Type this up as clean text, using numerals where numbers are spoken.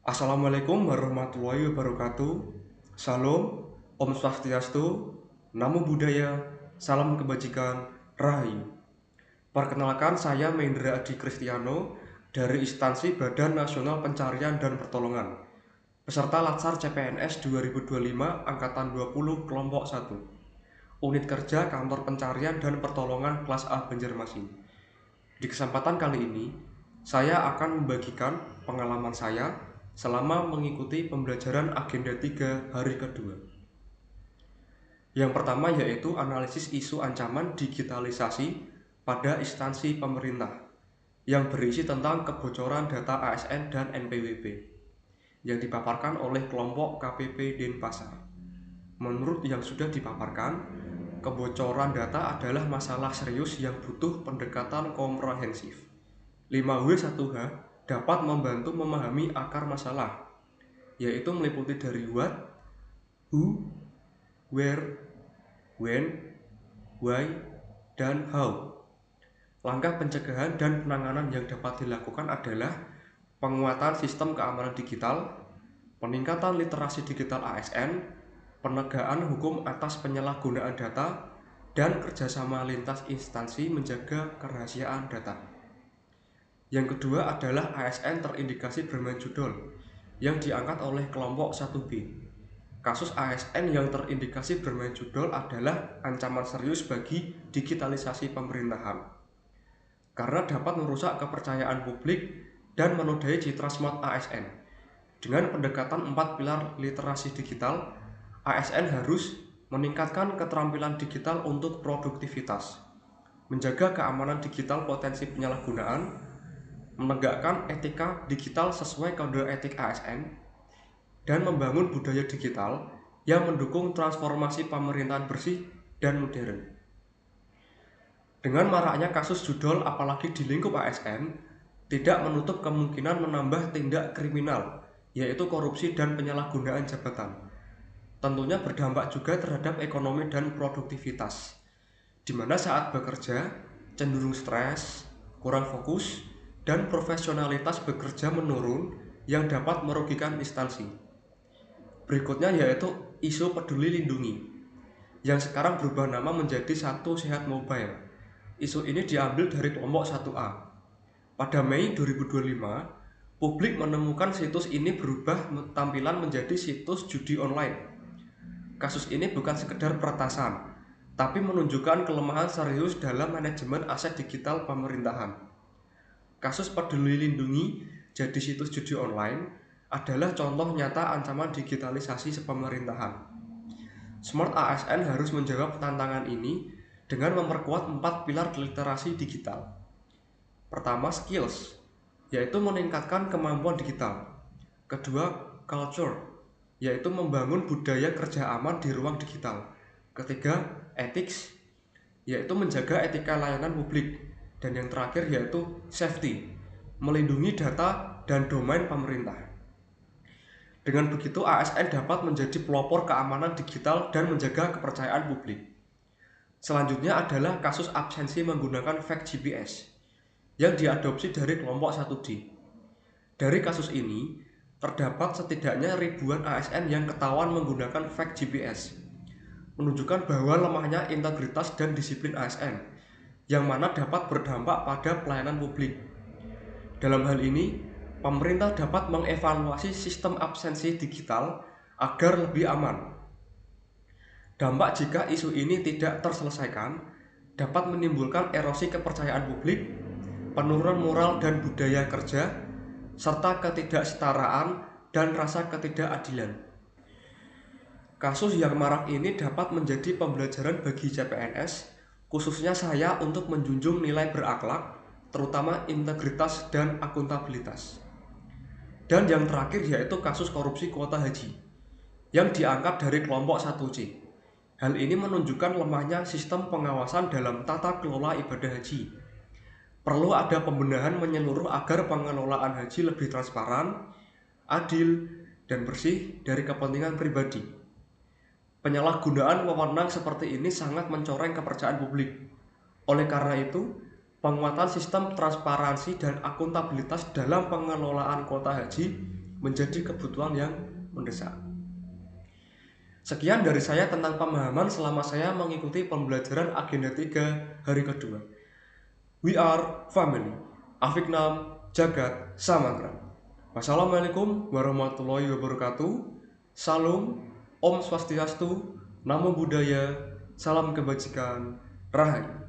Assalamualaikum warahmatullahi wabarakatuh. Salam, Om Swastiastu, Namo Buddhaya, Salam Kebajikan, Rahayu. Perkenalkan, saya Mendra Adi Kristiano dari Instansi Badan Nasional Pencarian dan Pertolongan, peserta Latsar CPNS 2025 Angkatan 20 Kelompok 1, Unit Kerja Kantor Pencarian dan Pertolongan Kelas A Banjarmasin. Di kesempatan kali ini, saya akan membagikan pengalaman saya selama mengikuti pembelajaran agenda 3 hari kedua. Yang pertama yaitu analisis isu ancaman digitalisasi pada instansi pemerintah yang berisi tentang kebocoran data ASN dan NPWP yang dipaparkan oleh kelompok KPP Denpasar. Menurut yang sudah dipaparkan, kebocoran data adalah masalah serius yang butuh pendekatan komprehensif. 5W1H dapat membantu memahami akar masalah, yaitu meliputi dari what, who, where, when, why, dan how. Langkah pencegahan dan penanganan yang dapat dilakukan adalah penguatan sistem keamanan digital, peningkatan literasi digital ASN, penegakan hukum atas penyalahgunaan data, dan kerjasama lintas instansi menjaga kerahasiaan data. Yang kedua adalah ASN terindikasi bermain judul yang diangkat oleh kelompok 1B. Kasus ASN yang terindikasi bermain judul adalah ancaman serius bagi digitalisasi pemerintahan karena dapat merusak kepercayaan publik dan menodai citra smart ASN. Dengan pendekatan 4 pilar literasi digital, ASN harus meningkatkan keterampilan digital untuk produktivitas, menjaga keamanan digital potensi penyalahgunaan, menegakkan etika digital sesuai kode etik ASN, dan membangun budaya digital yang mendukung transformasi pemerintahan bersih dan modern. Dengan maraknya kasus judul apalagi di lingkup ASN, tidak menutup kemungkinan menambah tindak kriminal, yaitu korupsi dan penyalahgunaan jabatan. Tentunya berdampak juga terhadap ekonomi dan produktivitas, di mana saat bekerja cenderung stres, kurang fokus, dan profesionalitas bekerja menurun yang dapat merugikan instansi. Berikutnya yaitu isu peduli lindungi yang sekarang berubah nama menjadi Satu Sehat Mobile. Isu ini diambil dari kelompok 1A. Pada Mei 2025, publik menemukan situs ini berubah tampilan menjadi situs judi online. Kasus ini bukan sekedar peretasan, tapi menunjukkan kelemahan serius dalam manajemen aset digital pemerintahan. Kasus peduli lindungi jadi situs judi online adalah contoh nyata ancaman digitalisasi pemerintahan. Smart ASN harus menjawab tantangan ini dengan memperkuat 4 pilar literasi digital. Pertama, skills, yaitu meningkatkan kemampuan digital. Kedua, culture, yaitu membangun budaya kerja aman di ruang digital. Ketiga, ethics, yaitu menjaga etika layanan publik. Dan yang terakhir yaitu safety, melindungi data dan domain pemerintah. Dengan begitu ASN dapat menjadi pelopor keamanan digital dan menjaga kepercayaan publik. Selanjutnya adalah kasus absensi menggunakan fake GPS yang diadopsi dari kelompok 1D. Dari kasus ini, terdapat setidaknya ribuan ASN yang ketahuan menggunakan fake GPS, menunjukkan bahwa lemahnya integritas dan disiplin ASN, yang mana dapat berdampak pada pelayanan publik. Dalam hal ini, pemerintah dapat mengevaluasi sistem absensi digital agar lebih aman. Dampak jika isu ini tidak terselesaikan dapat menimbulkan erosi kepercayaan publik, penurunan moral dan budaya kerja, serta ketidaksetaraan dan rasa ketidakadilan. Kasus yang marak ini dapat menjadi pembelajaran bagi CPNS, khususnya saya, untuk menjunjung nilai berakhlak, terutama integritas dan akuntabilitas. Dan yang terakhir yaitu kasus korupsi kuota haji yang diangkat dari kelompok 1C. Hal ini menunjukkan lemahnya sistem pengawasan dalam tata kelola ibadah haji. Perlu ada pembenahan menyeluruh agar pengelolaan haji lebih transparan, adil, dan bersih dari kepentingan pribadi. Penyalahgunaan wewenang seperti ini sangat mencoreng kepercayaan publik. Oleh karena itu, penguatan sistem transparansi dan akuntabilitas dalam pengelolaan kuota haji menjadi kebutuhan yang mendesak. Sekian dari saya tentang pemahaman selama saya mengikuti pembelajaran agenda 3 hari kedua. We are family. Afiknam Jagat Samangkram. Wassalamualaikum warahmatullahi wabarakatuh. Salam, Om Swastiastu, Namo Buddhaya, salam kebajikan, Rahayu.